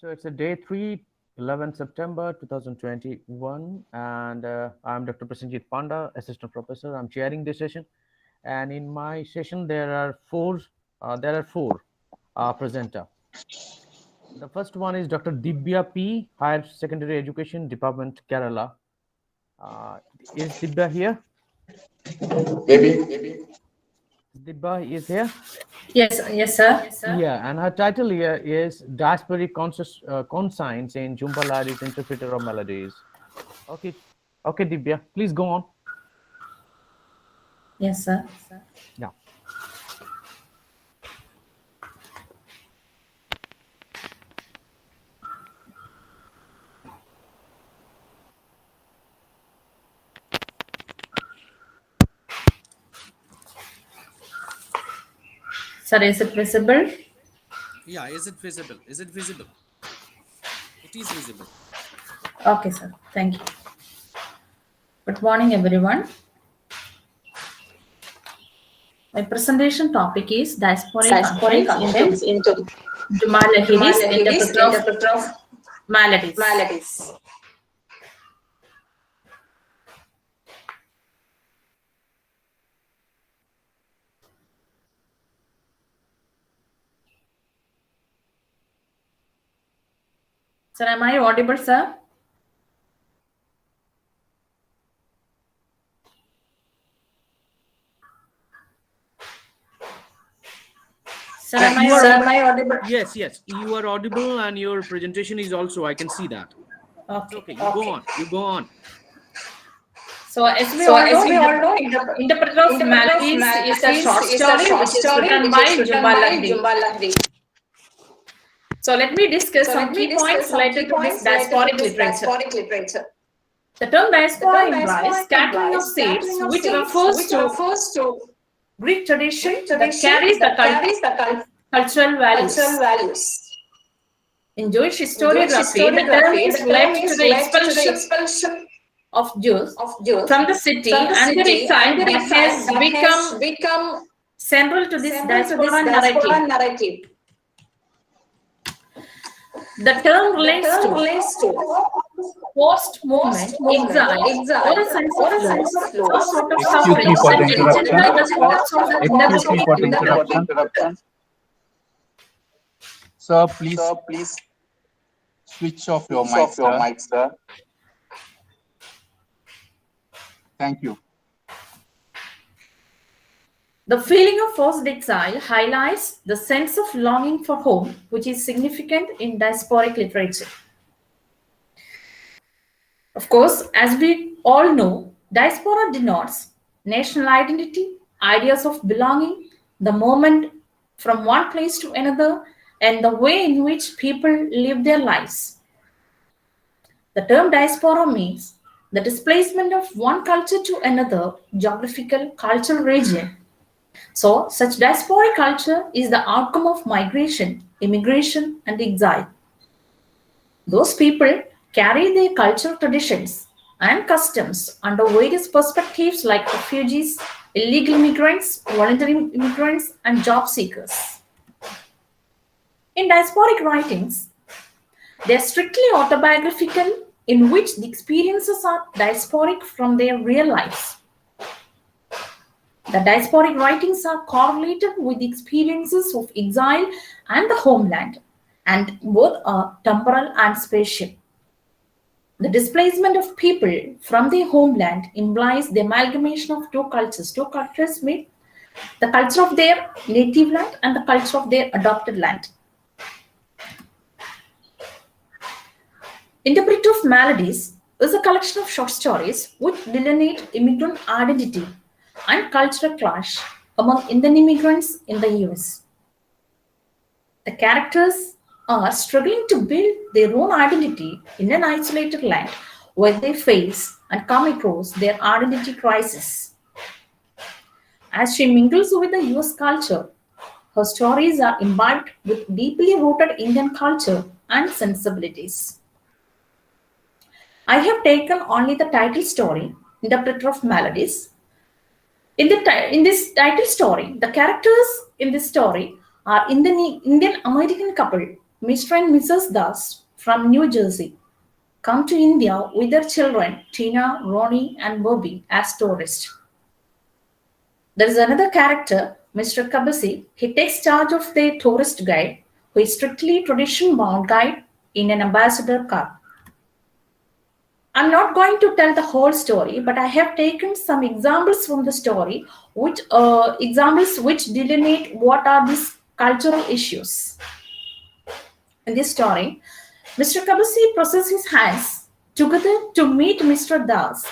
So it's a day 3, 11 September 2021, and I'm Dr. Prasenjit Panda, assistant professor. I'm chairing this session, and in my session there are four presenter. The first one is Dr. Dibya P, Higher Secondary Education Department, Kerala. Uh, is Dibya here? Maybe. Dibya is here. Yes, sir. Yeah, and her title here is Diasporic Conscience in Jumbalari's Interpreter of Melodies. Okay, okay, Dibya, please go on. Yes, sir. Yeah. Sir, is it visible? Yeah, is it visible? Is it visible? It is visible. Okay, sir. Thank you. Good morning, everyone. My presentation topic is diasporic contents into Maladies, interpreter of maladies. Sir, am I audible, sir? Sir, am I audible? Yes, you are audible, and your presentation is also. I can see that. Okay. You go on. So, as we all know, Interpreter of Maladies is a short story which is written by Jumbalandi. So, let me discuss some key points related to this diasporic literature. The term diaspora implies scattering of seeds, which refers to Greek tradition that carries the cultural values. In Jewish historiography, the term is related to the expulsion of Jews from the city and their exile that has become central to this diaspora narrative. The term relates to post-movement exile or a sense of loss, sort of suffering. Excuse me for the interruption. Sir, please switch off your mic, sir. Thank you. The feeling of forced exile highlights the sense of longing for home, which is significant in diasporic literature. Of course, as we all know, diaspora denotes national identity, ideas of belonging, the movement from one place to another, and the way in which people live their lives. The term diaspora means the displacement of one culture to another geographical cultural region. So, such diasporic culture is the outcome of migration, immigration, and exile. Those people carry their cultural traditions and customs under various perspectives like refugees, illegal immigrants, voluntary immigrants, and job seekers. In diasporic writings, they are strictly autobiographical, in which the experiences are diasporic from their real lives. The diasporic writings are correlated with the experiences of exile and the homeland, and both are temporal and spatial. The displacement of people from their homeland implies the amalgamation of two cultures mean the culture of their native land and the culture of their adopted land. Interpreter of Maladies is a collection of short stories which delineate immigrant identity and cultural clash among Indian immigrants in the US. The characters are struggling to build their own identity in an isolated land where they face and come across their identity crisis. As she mingles with the US culture, her stories are imbibed with deeply rooted Indian culture and sensibilities. I have taken only the title story, Interpreter of Maladies. In this title story, the characters in this story are Indian American couple Mr. and Mrs. Das from New Jersey come to India with their children, Tina, Ronnie, and Bobby, as tourists. There is another character, Mr. Kabasi. He takes charge of their tourist guide, who is strictly tradition-bound guide in an ambassador car. I'm not going to tell the whole story, but I have taken some examples from the story, which delineate what are these cultural issues. In this story, Mr. Kabasi presses his hands together to meet Mr. Das,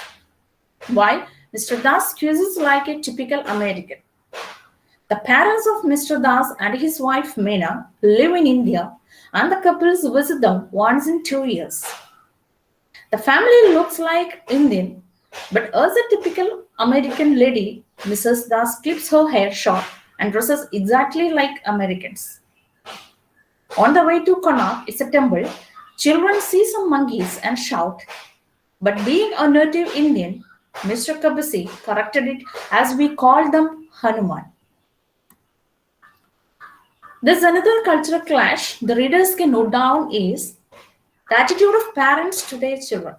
while Mr. Das quizzes like a typical American. The parents of Mr. Das and his wife Meena live in India, and the couples visit them once in 2 years. The family looks like Indian, but as a typical American lady, Mrs. Das clips her hair short and dresses exactly like Americans. On the way to Connaught is a temple. Children see some monkeys and shout, but being a native Indian, Mr. Kabasi corrected it as we call them Hanuman. There's another cultural clash the readers can note down is the attitude of parents to their children.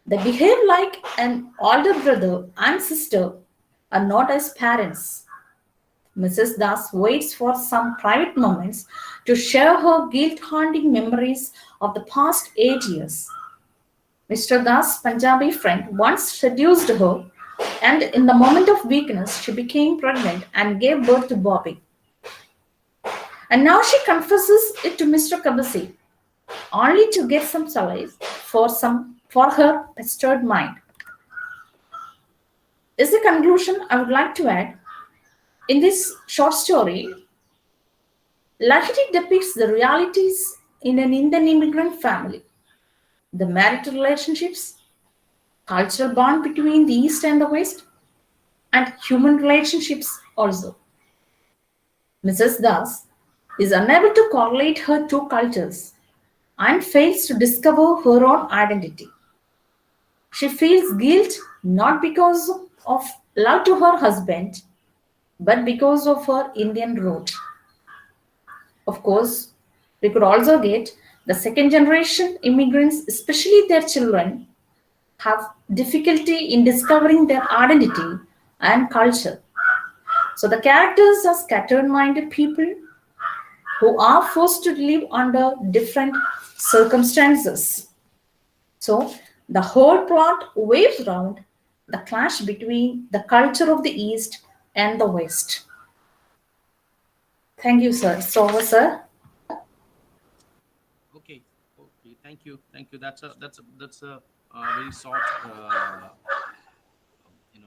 They behave like an older brother and sister and not as parents. Mrs. Das waits for some private moments to share her guilt-haunting memories of the past 8 years. Mr. Das' Punjabi friend once seduced her, and in the moment of weakness, she became pregnant and gave birth to Bobby. And now she confesses it to Mr. Kabasi, only to get some solace for her pestered mind. Is the conclusion I would like to add. In this short story, Lahiri depicts the realities in an Indian immigrant family, the marital relationships, cultural bond between the East and the West, and human relationships also. Mrs. Das is unable to correlate her two cultures and fails to discover her own identity. She feels guilt not because of love to her husband, but because of her Indian root. Of course, we could also get the second generation immigrants, especially their children, have difficulty in discovering their identity and culture. So the characters are scattered-minded people who are forced to live under different circumstances. So the whole plot waves around the clash between the culture of the East and the West. Thank you, sir. So, sir. Okay. Thank you. That's a very short,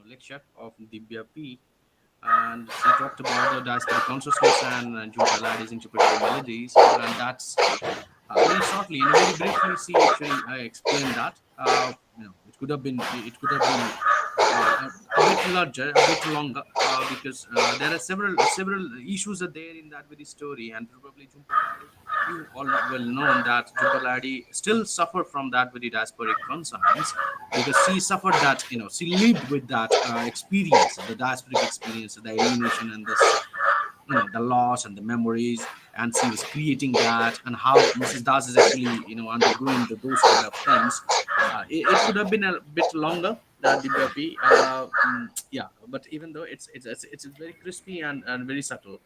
lecture of Divya P. And she talked about the diasporic consciousness and Jhumpa Lahiri's interpretive melodies, and that's very shortly, very briefly, she actually explained that. It could have been a bit larger, a bit longer, because there are several issues are there in that very story, and probably Jhumpa Lahiri, you all well known that Jhumpa Lahiri still suffer from that very diasporic conscience, because she suffered that, she lived with that experience, the diasporic experience, the alienation and this, the loss and the memories, and she was creating that, and how Mrs. Das is actually, undergoing those kind of things. It could have been a bit longer, the B. But even though it's very crispy and very subtle.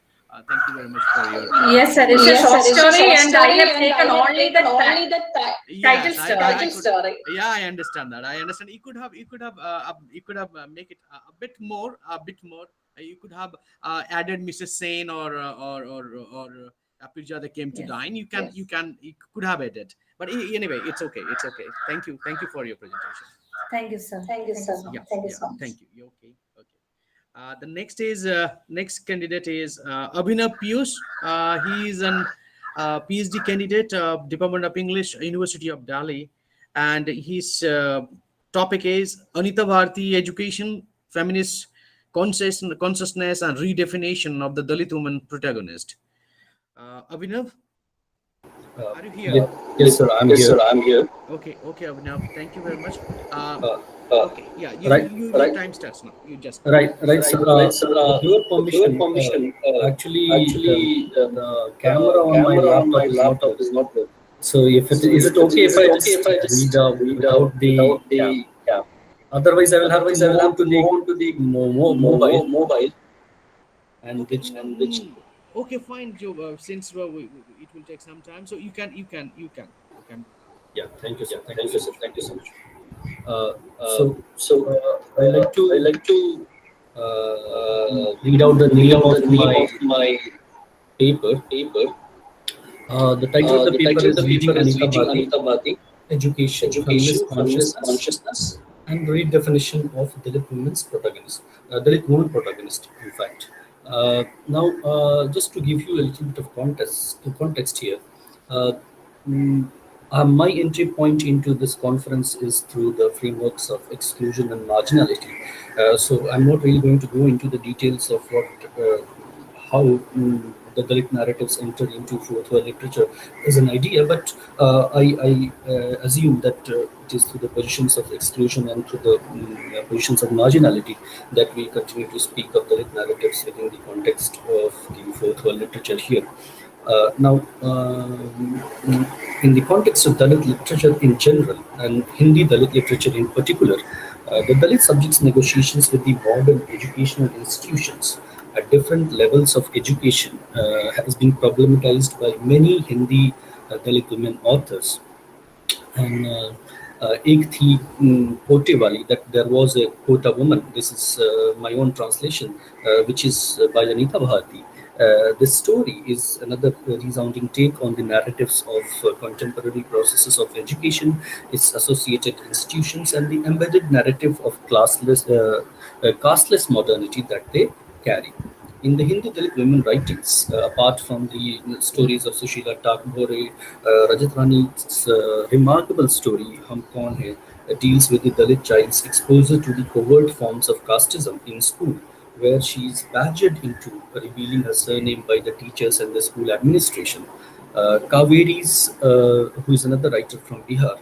Thank you very much for your. Yes, sir. It's a short story, and I have taken only the title story. Yeah, I understand that. I understand. You could have make it a bit more. You could have added Mrs. Sain or Apirja that came to dine. You could have added. But anyway, it's okay. Thank you for your presentation. Thank you, sir. Thank you so much. Thank you. You're okay. The next candidate is Abhinav Piyush. He is an PhD candidate, Department of English, University of Delhi, and his topic is Anita Bharti Education, Feminist Consciousness and Redefinition of the Dalit Woman Protagonist. Abhinav, are you here? Yes, sir. I'm here. Okay, Abhinav. Thank you very much. Okay. Yeah. Your time starts now. You just go. Right. With your permission, actually, the camera on my laptop is not working. So, is it okay if I just read out without the cam? Otherwise, I will have to move on to the mobile and which. Okay, fine, Joe. Since it will take some time, so you can. Yeah, thank you, sir. Thank you so much. I like to read out the name of my paper. The title of the paper is Reading Anita Bhati, Education, Feminist Consciousness, and Redefinition of Dalit Women's Protagonist. Dalit Woman Protagonist, in fact. Just to give you a little bit of context here, uh, mm, my entry point into this conference is through the frameworks of exclusion and marginality. So I'm not really going to go into the details of how the Dalit narratives enter into fourth world literature as an idea, but I assume that it is through the positions of exclusion and through the positions of marginality that we continue to speak of Dalit narratives within the context of the fourth world literature here. In the context of Dalit literature in general and Hindi Dalit literature in particular, the Dalit subjects' negotiations with the modern educational institutions at different levels of education has been problematized by many Hindi Dalit women authors. And एक थी कोटे वाली, that there was a quota woman. This is my own translation, which is by Anita Bharati. This story is another resounding take on the narratives of contemporary processes of education, its associated institutions, and the embedded narrative of casteless modernity that they carry. In the Hindu Dalit women writings, apart from the stories of Sushila Takbore, Rajat Rani's remarkable story, Hum Kaun Hai, deals with the Dalit child's exposure to the covert forms of casteism in school, where she is badgered into revealing her surname by the teachers and the school administration. Who is another writer from Bihar,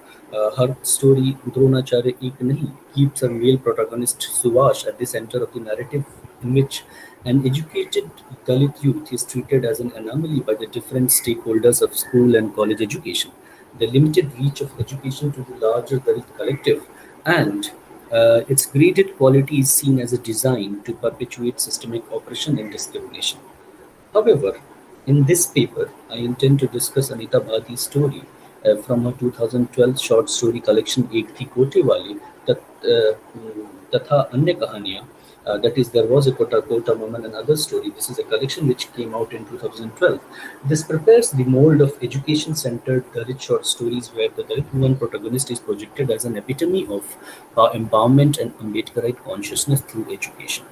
her story Dronacharya Ek Nahi keeps her male protagonist Suvash at the center of the narrative, in which an educated Dalit youth is treated as an anomaly by the different stakeholders of school and college education, the limited reach of education to the larger Dalit collective, and its graded quality is seen as a design to perpetuate systemic oppression and discrimination. However, in this paper, I intend to discuss Anita Bharti's story from her 2012 short story collection Ek Thi Kote Wali, Tatha Anya Kahaniyan. That is, There Was a Kota Woman and Other Story. This is a collection which came out in 2012. This prepares the mold of education-centered Dalit short stories where the Dalit woman protagonist is projected as an epitome of empowerment and Ambedkarite consciousness through education.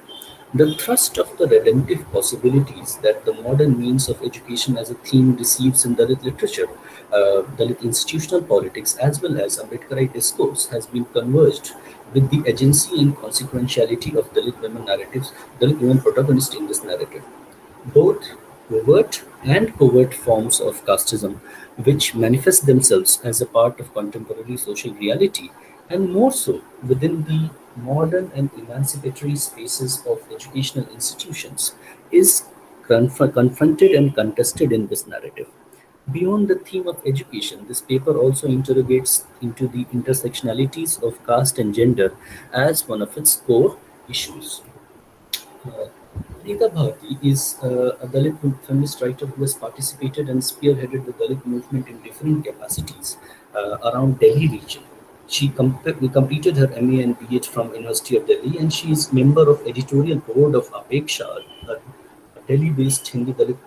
The thrust of the redemptive possibilities that the modern means of education as a theme receives in Dalit literature, Dalit institutional politics, as well as Ambedkarite discourse has been converged with the agency and consequentiality of Dalit women narratives, Dalit women protagonists in this narrative. Both overt and covert forms of casteism, which manifest themselves as a part of contemporary social reality, and more so within the modern and emancipatory spaces of educational institutions, is confronted and contested in this narrative. Beyond the theme of education, this paper also interrogates into the intersectionalities of caste and gender as one of its core issues. Anita Bharti is a Dalit feminist writer who has participated and spearheaded the Dalit movement in different capacities around Delhi region. She completed her MA and BH from University of Delhi, and she is member of editorial board of Apeksha, a Delhi-based Hindi Dalit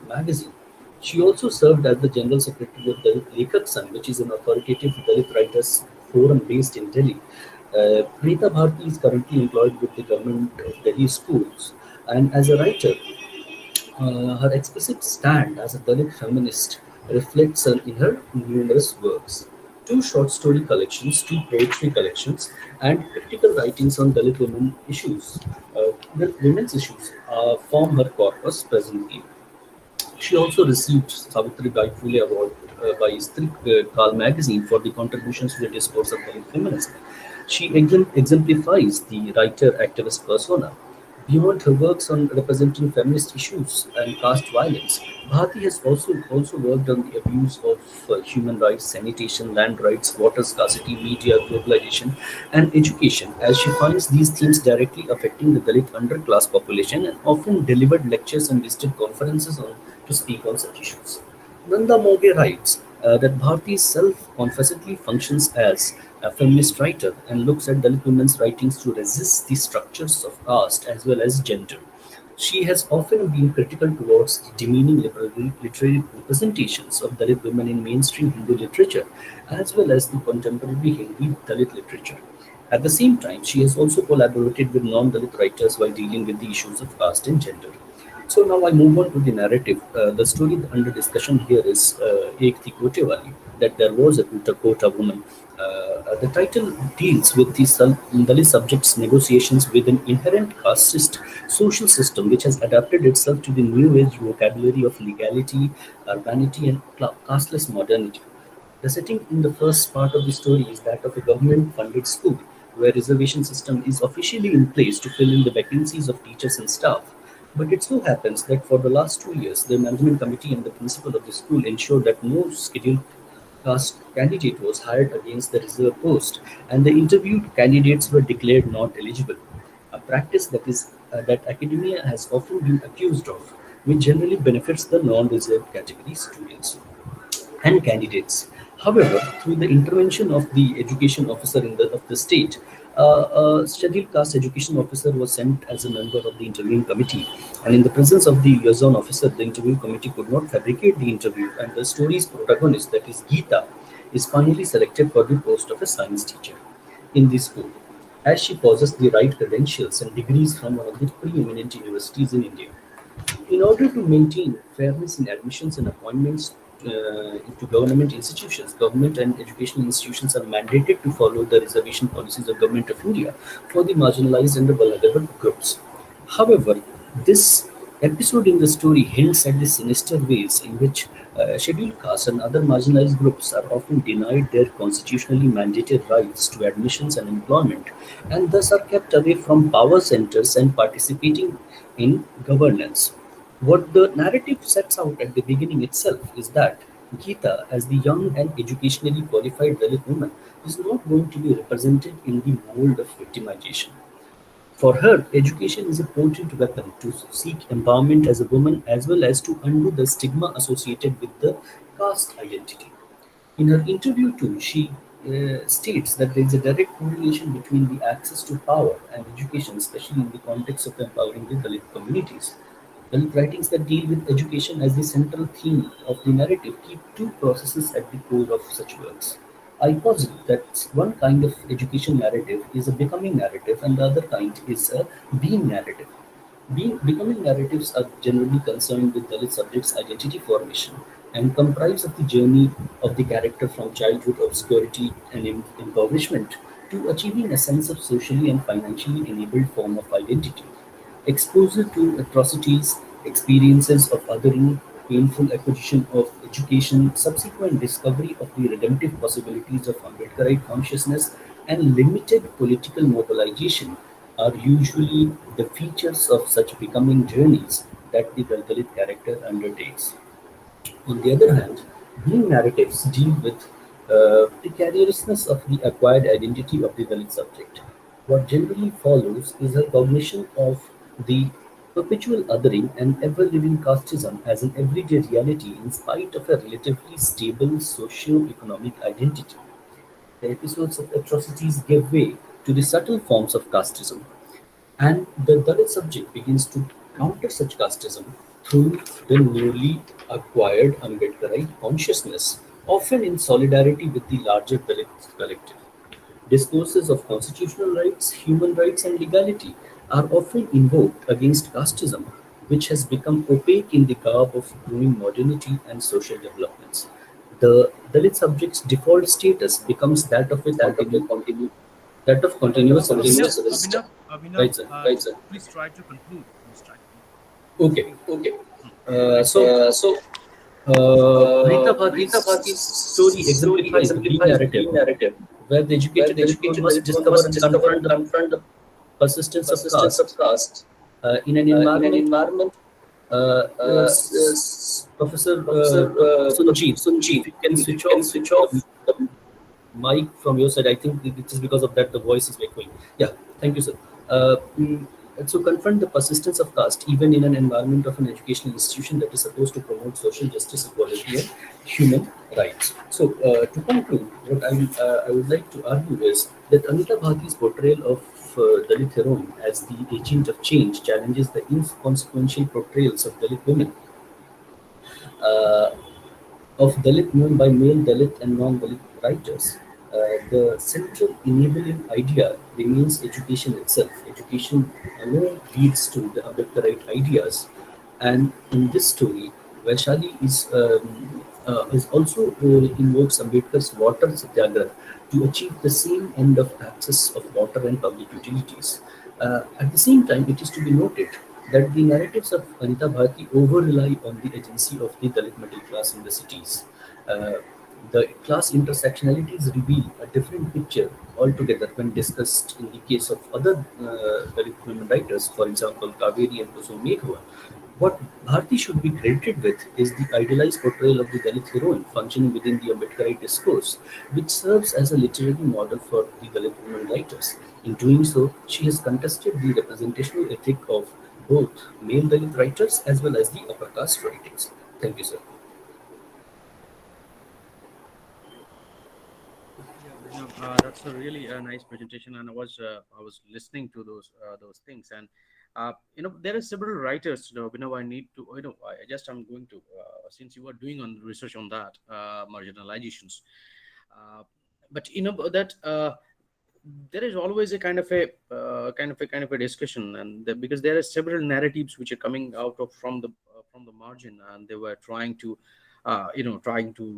magazine. She also served as the General Secretary of Dalit Lekhak Sangh, which is an authoritative Dalit writers forum based in Delhi. Anita Bharti is currently employed with the government of Delhi schools, and as a writer, her explicit stand as a Dalit feminist reflects in her numerous works. Two short story collections, two poetry collections, and critical writings on Dalit women's issues form her corpus presently. She also received Savitri Bai Phule Award by Strik Kal magazine for the contributions to the discourse of Dalit feminism. She exemplifies the writer-activist persona. Beyond her works on representing feminist issues and caste violence, Bharti has also worked on the abuse of human rights, sanitation, land rights, water scarcity, media, globalization, and education, as she finds these themes directly affecting the Dalit underclass population and often delivered lectures and visited conferences to speak on such issues. Nanda Moge writes that Bharti self-confessedly functions as a feminist writer and looks at Dalit women's writings to resist the structures of caste as well as gender. She has often been critical towards the demeaning literary representations of Dalit women in mainstream Hindu literature as well as the contemporary Hindi Dalit literature. At the same time, she has also collaborated with non-Dalit writers while dealing with the issues of caste and gender. So now I move on to the narrative. The story under discussion here is Ek Thi Kote Wali, that there was a Kota woman. The title deals with the Dalit subjects' negotiations with an inherent casteist social system which has adapted itself to the new age vocabulary of legality, urbanity, and casteless modernity. The setting in the first part of the story is that of a government-funded school, where reservation system is officially in place to fill in the vacancies of teachers and staff. But it so happens that for the last 2 years, the management committee and the principal of the school ensured that no scheduled caste candidate was hired against the reserve post, and the interviewed candidates were declared not eligible. A practice that academia has often been accused of, which generally benefits the non-reserved category students and candidates. However, through the intervention of the education officer of the state, a scheduled caste education officer was sent as a member of the interviewing committee, and in the presence of the liaison officer, the interview committee could not fabricate the interview, and the story's protagonist, that is Geeta, is finally selected for the post of a science teacher in the school, as she possessed the right credentials and degrees from one of the preeminent universities in India. In order to maintain fairness in admissions and appointments into government institutions, government and educational institutions are mandated to follow the reservation policies of Government of India for the marginalized and the vulnerable groups. However, this episode in the story hints at the sinister ways in which scheduled castes and other marginalized groups are often denied their constitutionally mandated rights to admissions and employment, and thus are kept away from power centers and participating in governance. What the narrative sets out at the beginning itself is that Geeta, as the young and educationally qualified Dalit woman, is not going to be represented in the mold of victimization. For her, education is a potent weapon to seek empowerment as a woman as well as to undo the stigma associated with the caste identity. In her interview too, she states that there is a direct correlation between the access to power and education, especially in the context of empowering the Dalit communities. Dalit writings that deal with education as the central theme of the narrative keep two processes at the core of such works. I posit that one kind of education narrative is a becoming narrative and the other kind is a being narrative. Becoming narratives are generally concerned with Dalit subjects' identity formation and comprise of the journey of the character from childhood obscurity and impoverishment to achieving a sense of socially and financially enabled form of identity. Exposure to atrocities, experiences of othering, painful acquisition of education, subsequent discovery of the redemptive possibilities of Ambedkarite consciousness, and limited political mobilization are usually the features of such becoming journeys that the Dalit character undertakes. On the other hand, being narratives deal with precariousness of the acquired identity of the Dalit subject. What generally follows is a cognition of the perpetual othering and ever-living casteism as an everyday reality in spite of a relatively stable socio-economic identity. The episodes of atrocities give way to the subtle forms of casteism, and the Dalit subject begins to counter such casteism through the newly acquired Ambedkarite consciousness, often in solidarity with the larger Dalit collective. Discourses of constitutional rights, human rights, and legality are often invoked against casteism, which has become opaque in the garb of growing modernity and social developments. The Dalit subject's default status becomes that of a continuous resistance. Abhinav, Right, sir. Right, sir. please try to conclude. Please try to conclude. Okay. Okay. Rita Bhati's story exemplifies the B narrative where the educated Dalit must discover and confront the persistence of caste in an environment. Professor Sunjeev, if you can switch off the mic from your side. I think it is because of that the voice is echoing. Yeah, thank you, sir. So confront the persistence of caste even in an environment of an educational institution that is supposed to promote social justice, equality, and human rights. So to conclude, what I would like to argue is that Anita Bharti's portrayal of Dalit heroine as the agent of change challenges the inconsequential portrayals of Dalit women. Of Dalit known by male Dalit and non-Dalit writers. The central enabling idea remains education itself. Education alone leads to the Ambedkarite ideas, and in this story, Vaishali is also invokes Ambedkar's water satyagraha to achieve the same end of access of water and public utilities. At the same time, it is to be noted that the narratives of Anita Bharti over-rely on the agency of the Dalit middle class in the cities. The class intersectionalities reveal a different picture altogether when discussed in the case of other Dalit women writers, for example, Kaveri and Kusum Meghwa. What Bharti should be credited with is the idealized portrayal of the Dalit heroine functioning within the Ambedkarite discourse, which serves as a literary model for the Dalit women writers. In doing so, she has contested the representational ethic of both male Dalit writers as well as the upper caste writings. Thank you, sir. That's a really nice presentation, and I was listening to those things, and there are several writers. I need to I'm going to since you are doing on research on that marginalizations, but that there is always a kind of a discussion, and because there are several narratives which are coming out of from the margin, and they were trying to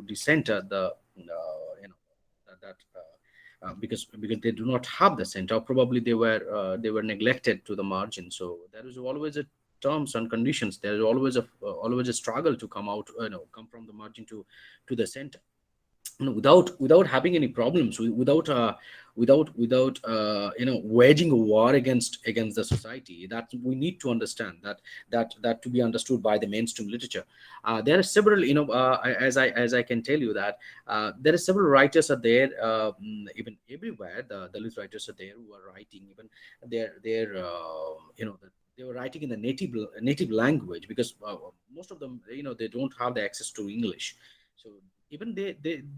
decenter the because they do not have the center, or probably they were neglected to the margin. So there is always a terms and conditions. There is always a struggle to come from the margin to the center, without having any problems, without waging a war against the society. That we need to understand that to be understood by the mainstream literature. There are several, as I can tell you that there are several writers are there, even everywhere. The Dalit writers are there who are writing, even they were writing in the native language, because most of them, they don't have the access to English. So even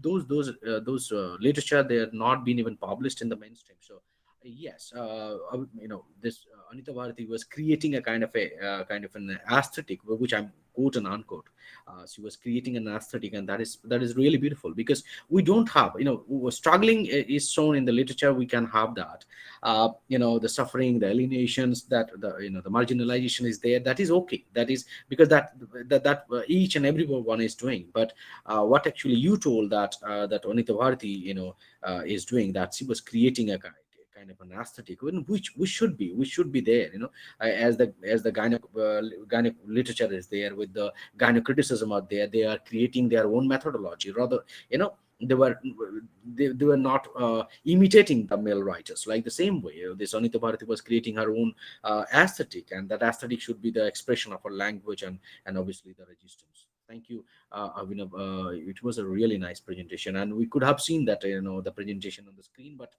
those literature, they are not been even published in the mainstream. So yes, this Anita Bharti was creating a kind of an aesthetic, which I'm quote and unquote. She was creating an aesthetic, and that is really beautiful, because we don't have, struggling is shown in the literature. We can have that, the suffering, the alienations, that the marginalization is there. That is okay. That is because that each and every one is doing. But what actually you told that Anita Bharti is doing, that she was creating a kind of an aesthetic, which we should be there, as the gyne literature is there, with the gyne criticism out there. They are creating their own methodology, rather, they were not imitating the male writers. Like the same way, this Anita Bharti was creating her own aesthetic, and that aesthetic should be the expression of her language and obviously the resistance. Thank you, Abhinav. It was a really nice presentation, and we could have seen that the presentation on the screen, but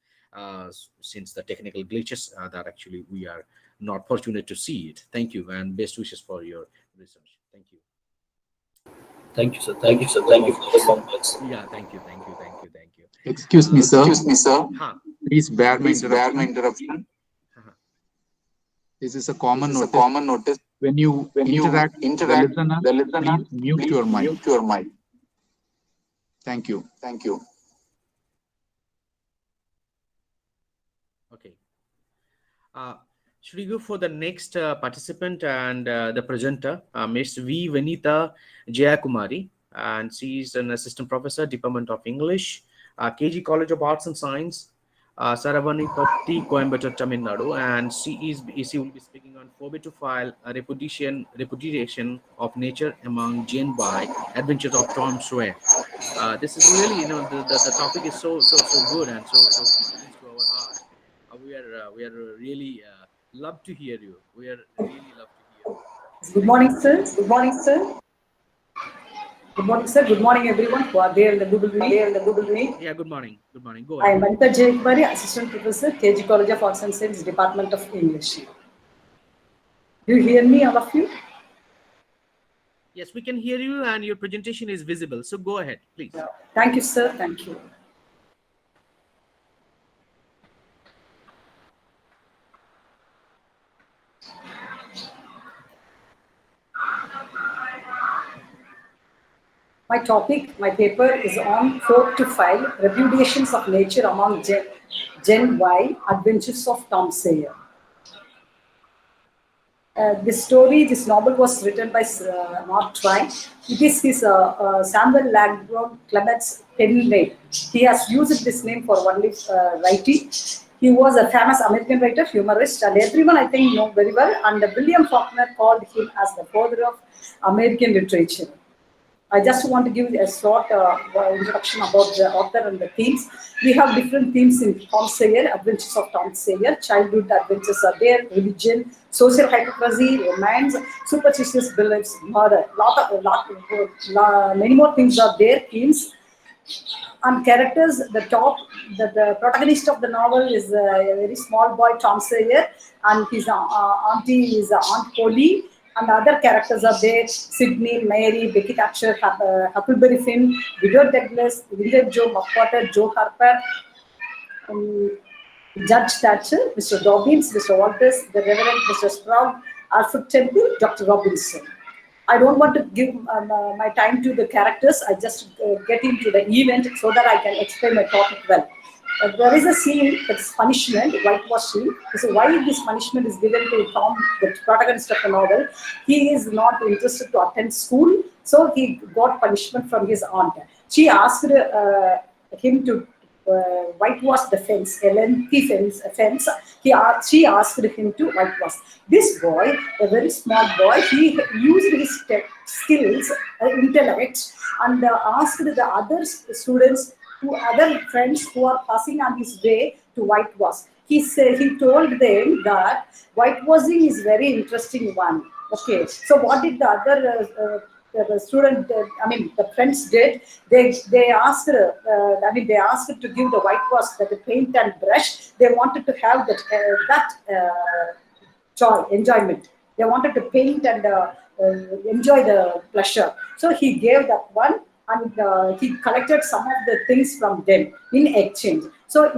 since the technical glitches, that actually we are not fortunate to see it. Thank you, and best wishes for your research. Thank you. Thank you, sir. Thank you, sir. Thank you for the complex. Yeah, thank you. Excuse me, sir. Huh. Please bear my interruption. This is a common notice. When you interact the listener, please mute your mic. Thank you. Okay. Should we go for the next participant and the presenter, Ms. V. Vanita Jayakumari, and she is an assistant professor, Department of English, KG College of Arts and Science, Saravani Patti, Coimbatore, Tamil Nadu, and she will be speaking on forbid to file a repudiation of nature among Gen Y, Adventures of Tom Sawyer. This is really, the topic is so good and so close to our heart. We are really love to hear you. We are really love to hear you. Good morning, sir. Good morning, sir. Good morning, sir. Good morning, everyone who are there in the Google Meet. Yeah, good morning. Good morning. Go I ahead. am Anita Jayakumari, Assistant Professor, KG College of Arts and Science, Department of English. Do you hear me, all of you? Yes, we can hear you, and your presentation is visible. So go ahead, please. Thank you, sir. Thank you. My topic, my paper is on 4 to 5 repudiations of nature among Gen Y, Adventures of Tom Sawyer. This novel was written by Mark Twain. It is his Samuel Langhorne Clement's pen name. He has used this name for only writing. He was a famous American writer, humorist, and everyone I think know very well. And William Faulkner called him as the father of American literature. I just want to give a short introduction about the author and the themes. We have different themes in Tom Sawyer, Adventures of Tom Sawyer. Childhood adventures are there, religion, social hypocrisy, romance, superstitious beliefs, murder. Many more things are there, themes. And characters, the protagonist of the novel is a very small boy, Tom Sawyer, and his auntie is Aunt Polly. And other characters are there: Sydney, Mary, Becky Thatcher, Huckleberry Finn, Widow Douglas, William Joe McWhorter, Joe Harper, Judge Thatcher, Mr. Dobbins, Mr. Walters, the Reverend Mr. Sprout, Alfred Temple, Dr. Robinson. I don't want to give my time to the characters. I just get into the event so that I can explain my topic well. There is a scene that's punishment, whitewashing. So why this punishment is given to Tom, the protagonist of the novel? He is not interested to attend school, so he got punishment from his aunt. She asked him to whitewash the fence, a lengthy fence. She asked him to whitewash. This boy, a very small boy, he used his skills, intellect, and asked the other students, other friends who are passing on his way to whitewash. He told them that whitewashing is very interesting one. Okay, so what did the other the friends did? They asked, they asked to give the whitewash, the paint and brush. They wanted to have joy, enjoyment. They wanted to paint and enjoy the pleasure. So he gave that one. And he collected some of the things from them in exchange. So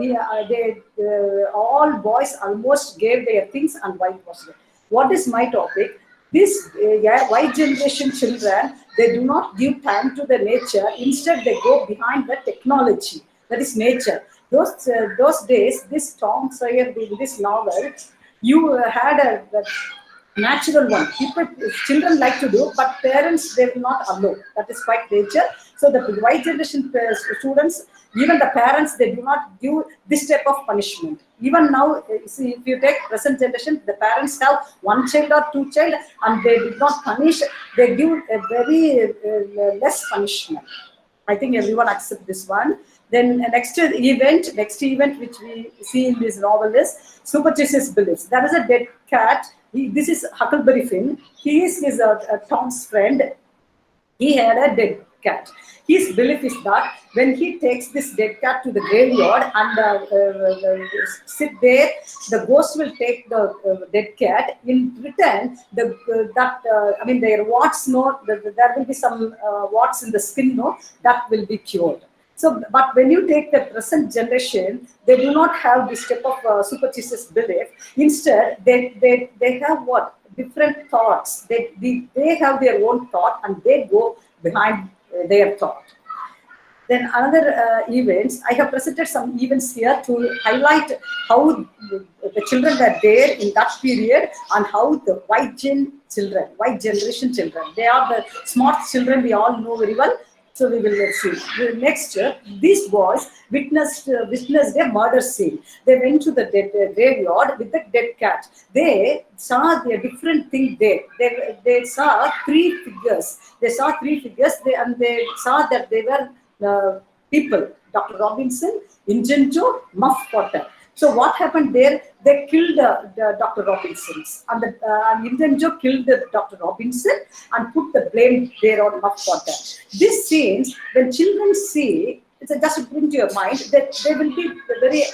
all boys almost gave their things and whitewashed them. What is my topic? This Y generation children, they do not give time to the nature. Instead, they go behind the technology. That is nature. Those days, this Tom Sawyer, this novel, you had a natural one. Children like to do, but parents, they will not allow. That is quite nature. So the Y generation students, even the parents, they do not give this type of punishment. Even now, see, if you take present generation, the parents have one child or two child, and they did not punish. They give a very less punishment. I think everyone accepts this one. Then next event which we see in this novel is superstitious beliefs. There is a dead cat. This is Huckleberry Finn. He is his Tom's friend. He had a dead cat. His belief is that when he takes this dead cat to the graveyard and sit there, the ghost will take the dead cat. In return, their warts, there will be some warts in the skin, that will be cured. So, but when you take the present generation, they do not have this type of superstitious belief. Instead, they have what? Different thoughts. They have their own thought and they go behind their thought. Then another events, I have presented some events here to highlight how the children were there in that period and how the Y generation children, they are the smart children we all know very well. So we will see. Next, these boys witnessed a murder scene. They went to the graveyard with the dead cat. They saw the different thing there. They saw three figures. They saw three figures. They saw that they were people. Dr. Robinson, Ingenjo, Muff Potter. So what happened there? They killed Dr. Robinson, and Ingenjo killed Dr. Robinson and put the blame there on Muff Potter. This scenes, when children see, it's just to bring to your mind that they will be very,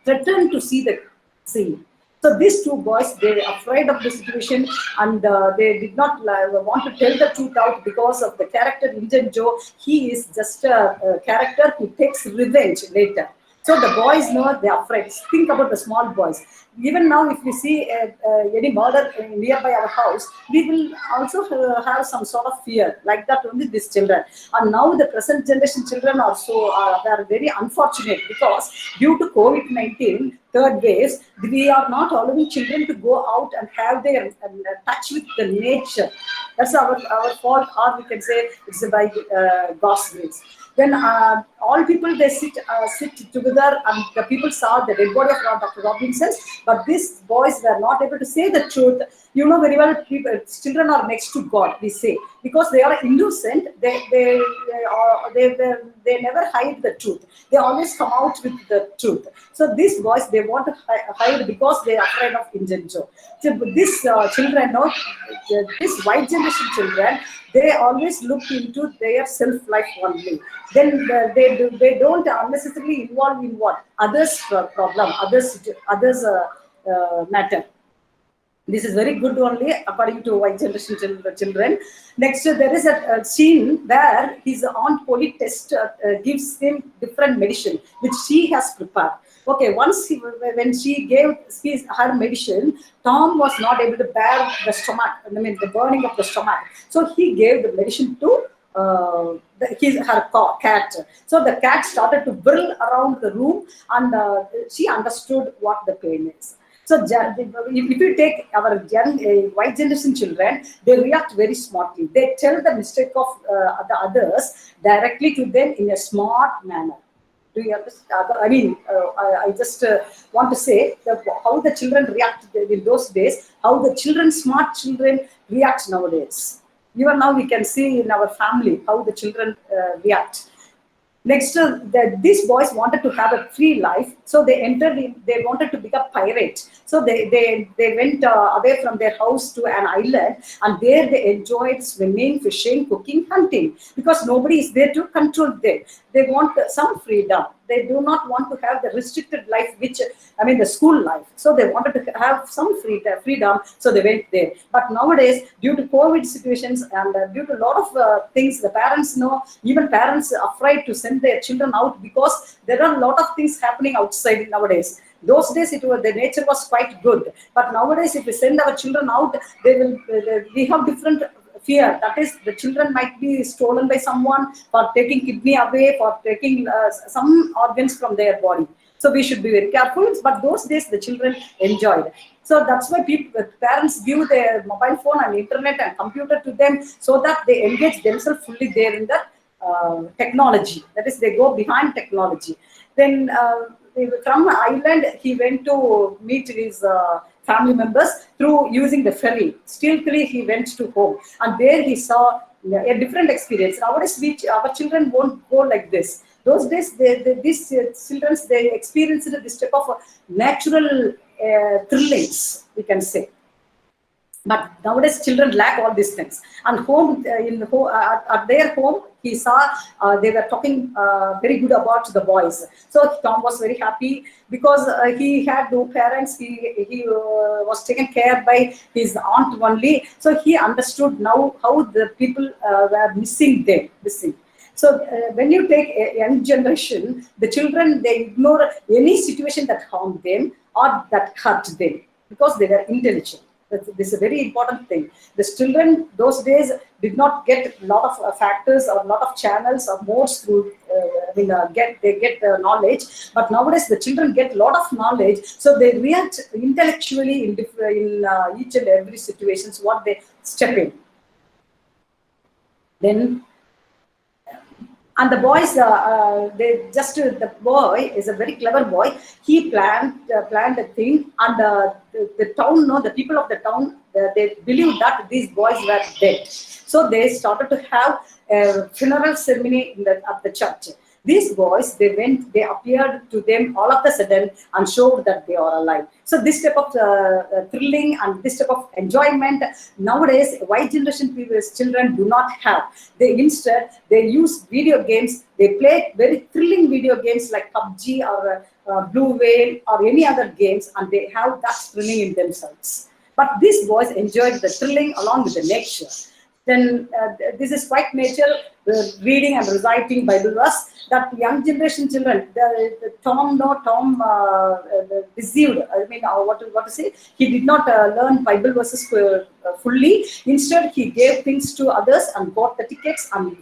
threatened to see the scene. So these two boys, they were afraid of the situation, and they did not want to tell the truth out because of the character Ingenjo. He is just a character who takes revenge later. So the boys know they are afraid. Think about the small boys. Even now, if we see any murder nearby our house, we will also have some sort of fear. Like that only these children. And now the present generation children also they are very unfortunate because due to COVID-19 third waves, we are not allowing children to go out and have their touch with the nature. That's our fault, or we can say it's by God's grace. Then all people, they sit together, and the people saw the dead body of Dr. Robinson, but these boys were not able to say the truth. You know very well, children are next to God, we say, because they are innocent. They never hide the truth. They always come out with the truth. So these boys, they want to hide because they are afraid of Ingenjo. So these children, this white generation children, they always look into their self-life only. Then they don't unnecessarily involve in what? Others' problem, others' matter. This is very good only according to white generation children. Next, there is a scene where his aunt Polly gives him different medicine which she has prepared. Okay, once when she gave her medicine, Tom was not able to bear the stomach, the burning of the stomach. So he gave the medicine to her cat. So the cat started to whirl around the room, and she understood what the pain is. So if you take our young white generation children, they react very smartly. They tell the mistake of the others directly to them in a smart manner. Do you understand? I just want to say that how the children reacted in those days, how the smart children react nowadays. Even now we can see in our family how the children react. Next, these boys wanted to have a free life, so they wanted to become pirates. So they went away from their house to an island, and there they enjoyed swimming, fishing, cooking, hunting, because nobody is there to control them. They want some freedom. They do not want to have the restricted life, the school life. So they wanted to have some freedom, so they went there. But nowadays, due to COVID situations and due to a lot of things, the parents know, even parents are afraid to send their children out because there are a lot of things happening outside nowadays. Those days, the nature was quite good. But nowadays, if we send our children out, we have different fear. That is, the children might be stolen by someone for taking kidney away, for taking some organs from their body. So we should be very careful. But those days, the children enjoyed. So that's why parents give their mobile phone and internet and computer to them, so that they engage themselves fully there in the technology. That is, they go behind technology. Then from island, he went to meet his family members through using the ferry. Stealthily, he went to home, and there he saw a different experience. Nowadays, our children won't go like this. Those days, these children, they experienced this type of natural thrillings, we can say. But nowadays, children lack all these things. And at their home, he saw they were talking very good about the boys. So Tom was very happy because he had no parents. He was taken care by his aunt only. So he understood now how the people were missing them. So when you take a young generation, the children, they ignore any situation that harmed them or that hurt them because they were intelligent. This is a very important thing. The children those days did not get a lot of factors or a lot of channels or modes through get knowledge. But nowadays the children get a lot of knowledge, so they react intellectually in each and every situations what they step in. Then And the boys, the boy is a very clever boy. He planned a thing, and the town, the people of the town, they believed that these boys were dead. So they started to have a funeral ceremony at the church. These boys, they appeared to them all of a sudden and showed that they are alive. So this type of thrilling and this type of enjoyment nowadays, white generation people's children do not have. Instead, they use video games. They play very thrilling video games like PUBG or Blue Whale or any other games, and they have that thrilling in themselves. But these boys enjoyed the thrilling along with the nature. Then this is quite natural, reading and reciting Bible verse, that young generation children, Tom deceived. I mean, what to say? He did not learn Bible verses fully. Instead, he gave things to others and bought the tickets and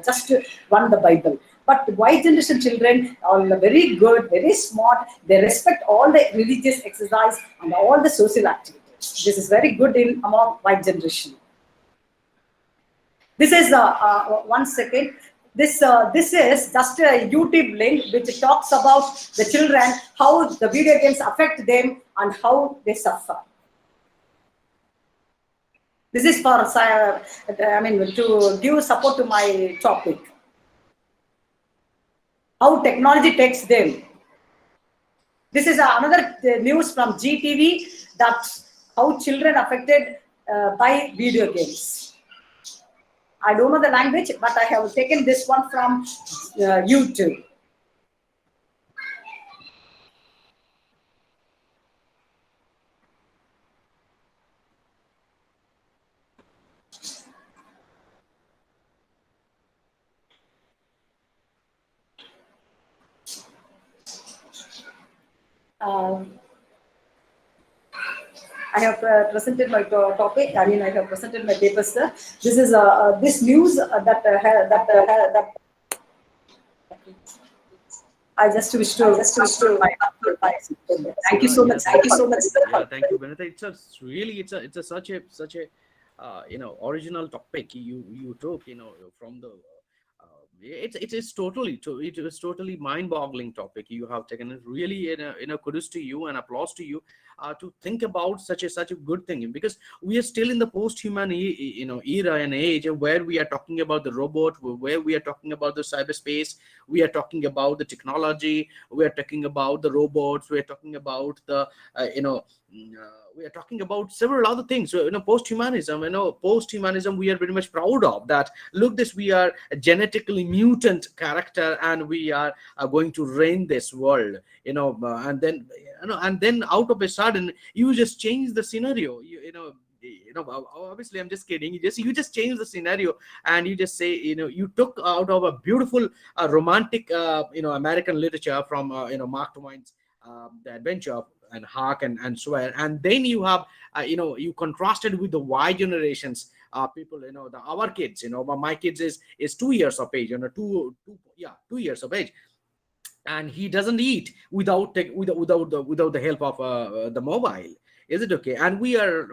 just won the Bible. But the white generation children are very good, very smart. They respect all the religious exercise and all the social activities. This is very good among white generation. This is 1 second. This is just a YouTube link which talks about the children, how the video games affect them and how they suffer. This is for to give support to my topic. How technology takes them. This is another news from GTV, that's how children affected by video games. I don't know the language, but I have taken this one from YouTube. I have presented my topic. I mean, I have presented my papers, sir. This is this news that I just wish to my thank you so much. Thank you so much. Yeah, thank you, Benita. It's such a original topic you took from the. It is totally mind-boggling topic you have taken. It really kudos to you and applause to you to think about such a good thing, because we are still in the post-human era and age where we are talking about the robot, where we are talking about the cyberspace, we are talking about the technology, we are talking about the robots, we are talking about the we are talking about several other things. So, post-humanism, we are very much proud of that. Look, we are a genetically mutant character, and we are going to reign this world. And then out of a sudden, you just change the scenario. Obviously, I'm just kidding. You just change the scenario, and you just say, you took out of a beautiful romantic, American literature from, Mark Twain's The Adventure of and Hark and Swear, and then you have you contrasted with the Y generations people, our kids, my kids is 2 years of age, 2 years of age, and he doesn't eat without the help of the mobile. Is it okay? And we are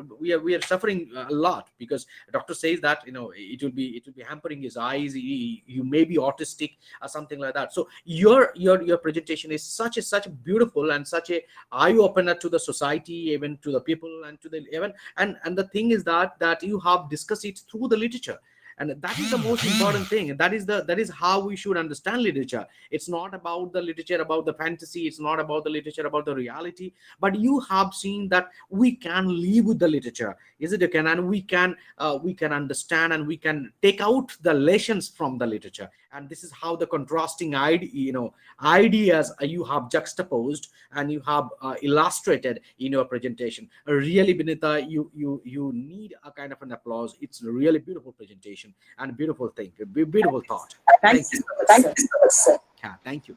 suffering a lot, because the doctor says that it will be hampering his eyes. You may be autistic or something like that. So your presentation is such beautiful and such a eye opener to the society, even to the people, and to the even and the thing is that you have discussed it through the literature. And that is the most important thing. And that is how we should understand literature. It's not about the literature about the fantasy. It's not about the literature about the reality. But you have seen that we can live with the literature. Is it okay? And we can understand, and we can take out the lessons from the literature. And this is how the contrasting ideas you have juxtaposed and you have illustrated in your presentation. Really, Benita, you need a kind of an applause. It's a really beautiful presentation and beautiful thing, a beautiful thought. Thank you. Thank you so much, sir. Yeah, thank you.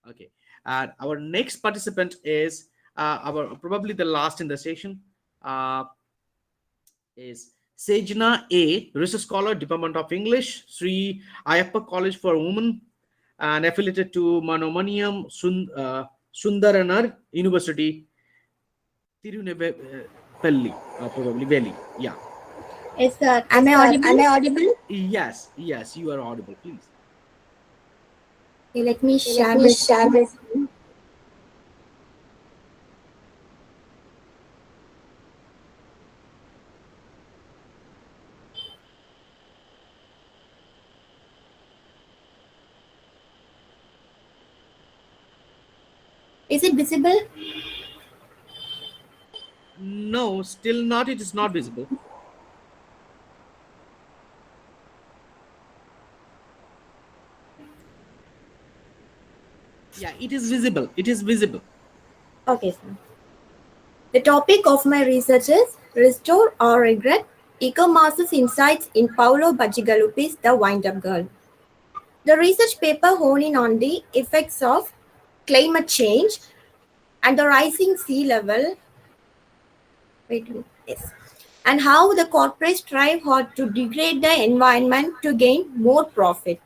Okay, our next participant is probably the last in the session, is Sejna A, research scholar, Department of English, Sri Ayappa College for Women, and affiliated to Manomaniam Sundaranar University, Tirunelveli, probably Valley. Yeah. Yes, sir. Am I audible? Yes, yes, you are audible, please. Okay, let me share this. Is it visible? No, still not. It is not visible. Yeah, it is visible. It is visible. Okay, sir. The topic of my research is Restore or Regret, ECOMARXISM Insights in Paolo Bacigalupi's The Wind-Up Girl. The research paper honed in on the effects of climate change and the rising sea level. And how the corporates strive hard to degrade the environment to gain more profit.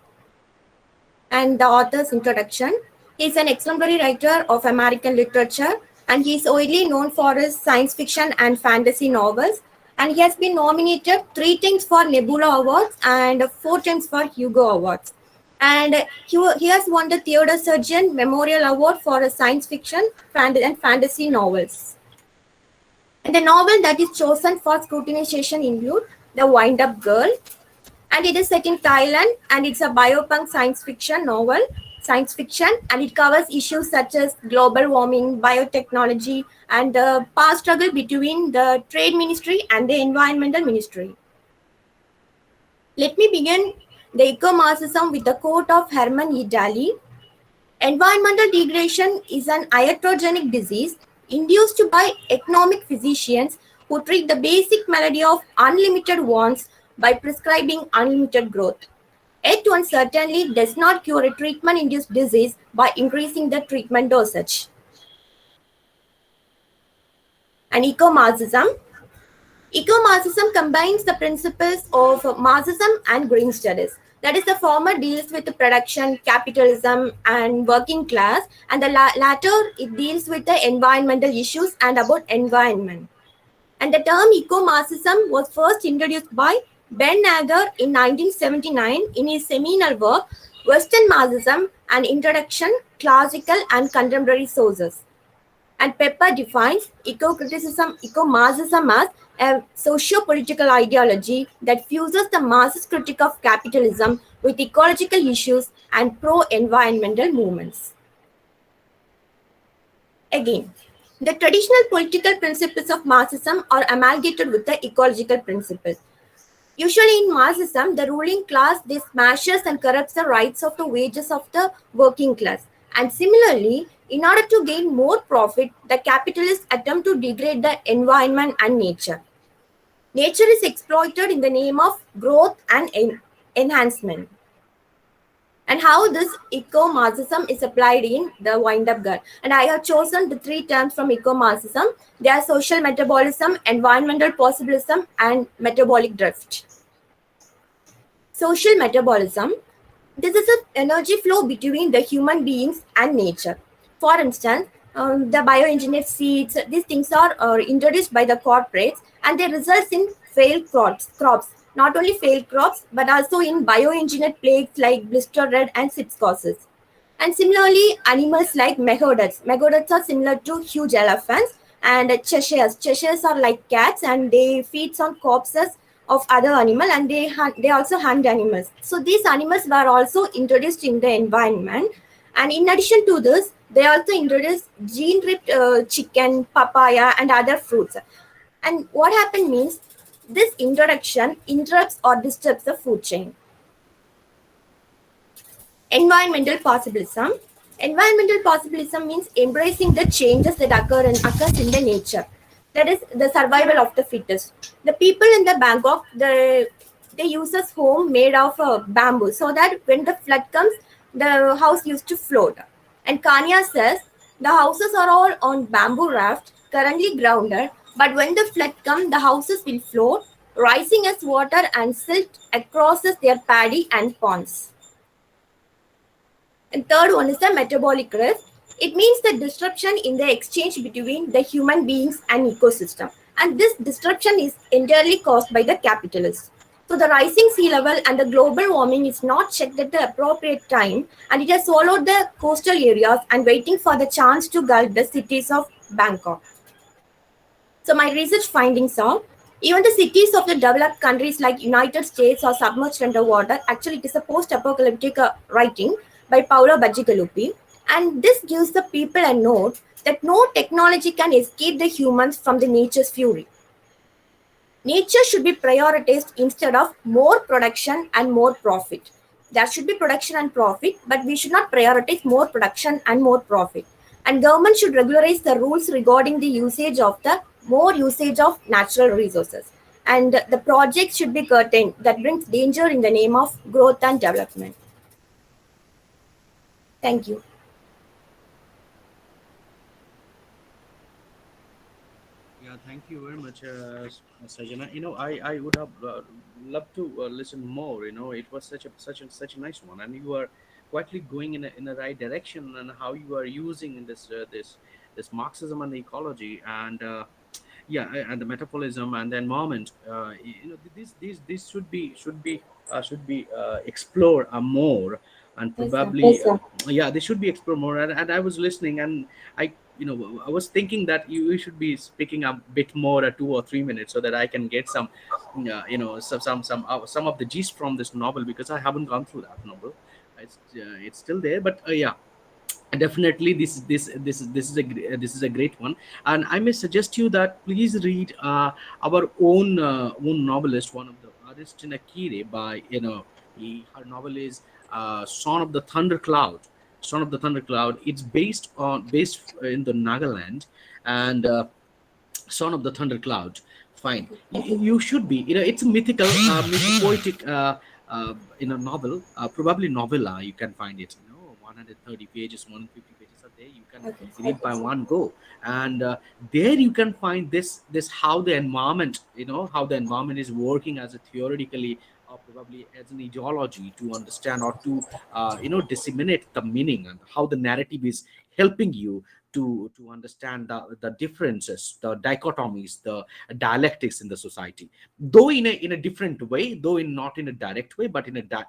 And the author's introduction. He is an exemplary writer of American literature, and he is widely known for his science fiction and fantasy novels. And he has been nominated 3 times for Nebula Awards and 4 times for Hugo Awards. And he has won the Theodore Sturgeon Memorial Award for his science fiction and fantasy novels. And the novel that is chosen for scrutinization include The Wind-Up Girl, and it is set in Thailand, and it's a biopunk science fiction, and it covers issues such as global warming, biotechnology, and the power struggle between the Trade Ministry and the Environmental Ministry. Let me begin the ECOMARXISM with the quote of Herman E. Daly. Environmental degradation is an iatrogenic disease induced by economic physicians who treat the basic malady of unlimited wants by prescribing unlimited growth. Yet one certainly does not cure a treatment-induced disease by increasing the treatment dosage. And ECOMARXISM. ECOMARXISM combines the principles of Marxism and green studies. That is, the former deals with the production, capitalism, and working class, and the latter, it deals with the environmental issues and about environment. And the term ECOMARXISM was first introduced by Ben Agar in 1979 in his seminal work, Western Marxism, an Introduction, Classical and Contemporary Sources. And Pepper defines ECOMARXISM as a socio-political ideology that fuses the Marxist critique of capitalism with ecological issues and pro-environmental movements. Again, the traditional political principles of Marxism are amalgamated with the ecological principles. Usually in Marxism, the ruling class, they smashes and corrupts the rights of the wages of the working class. And similarly, in order to gain more profit, the capitalists attempt to degrade the environment and nature. Nature is exploited in the name of growth and enhancement. And how this ECOMARXISM is applied in The Wind-Up Girl. And I have chosen the 3 terms from ECOMARXISM. They are social metabolism, environmental possibilism, and metabolic drift. Social metabolism. This is an energy flow between the human beings and nature. For instance, the bioengineered seeds, these things are introduced by the corporates, and they result in failed crops. Not only failed crops, but also in bioengineered plagues like blister red and cysticercosis. And similarly, animals like megadots. Megadots are similar to huge elephants, and cheshires. Cheshires are like cats, and they feed on corpses of other animals, and they also hunt animals. So these animals were also introduced in the environment. And in addition to this, they also introduced gene-ripped chicken, papaya, and other fruits. And what happened means, this introduction interrupts or disturbs the food chain. Environmental possibilism. Environmental possibilism means embracing the changes that occurs in the nature. That is the survival of the fittest. The people in the Bangkok, they use a home made of bamboo, so that when the flood comes, the house used to float. And Kanya says the houses are all on bamboo raft, currently grounded, but when the flood comes, the houses will float, rising as water and silt across their paddy and ponds. And third one is the metabolic rift. It means the disruption in the exchange between the human beings and ecosystem. And this disruption is entirely caused by the capitalists. So the rising sea level and the global warming is not checked at the appropriate time, and it has swallowed the coastal areas and waiting for the chance to gulp the cities of Bangkok. So my research findings are, even the cities of the developed countries like United States are submerged underwater. Actually, it is a post-apocalyptic writing by Paolo Bacigalupi, and this gives the people a note that no technology can escape the humans from the nature's fury. Nature should be prioritized instead of more production and more profit. There should be production and profit, but we should not prioritize more production and more profit. And government should regularize the rules regarding the usage of the more usage of natural resources. And the projects should be curtailed that brings danger in the name of growth and development. Thank you. Yeah, thank you very much, Sajana. I would have loved to listen more. It was such a nice one, and you are quietly going in the right direction, and how you are using this Marxism and the ecology, and yeah, and the metabolism and the environment. This should be explored more, and Yes, sir. probably yeah, they should be explored more. And I was listening, and I was thinking that you should be speaking a bit more, 2 or 3 minutes, so that I can get some some of the gist from this novel, because I haven't gone through that novel. It's still there, but yeah, definitely this is a great one. And I may suggest you that please read our own novelist, one of the Aristina Kire, by her novel is Son of the Thundercloud. Son of the Thundercloud. It's based in the Nagaland, and Son of the Thundercloud. Fine, you should be. It's a mythical, poetic, novel, probably novella. You can find it. 130 pages, 150 pages a day. You can read by one go, and there you can find this how the environment, how the environment is working as a theoretically, or probably as an ideology, to understand, or to disseminate the meaning, and how the narrative is helping you to understand the differences, the dichotomies, the dialectics in the society, though in a different way, though not in a direct way, but in a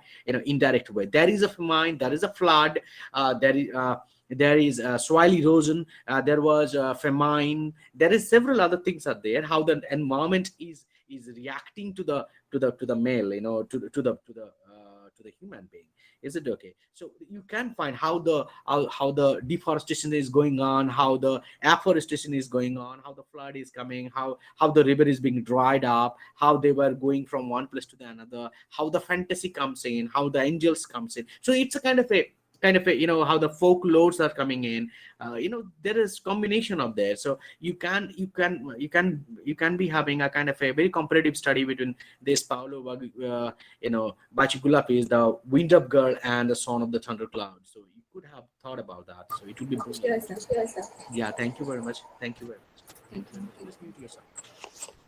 indirect way. There is a famine, there is a flood, there is soil erosion, there was famine, there is several other things are there, how the environment is reacting to the male, to the human being. Is it okay? So you can find how the deforestation is going on, how the afforestation is going on, how the flood is coming, how the river is being dried up, how they were going from one place to the another, how the fantasy comes in, how the angels comes in. So it's a kind of a how the folklores are coming in. There is combination of there. So you can be having a kind of a very comparative study between this Paolo Bacigulapi is the Wind Up Girl and the Son of the Thundercloud. So you could have thought about that. So it would be brilliant. Sure, sir. Yeah, thank you very much. Thank you very much. Thank you. Just mute yourself.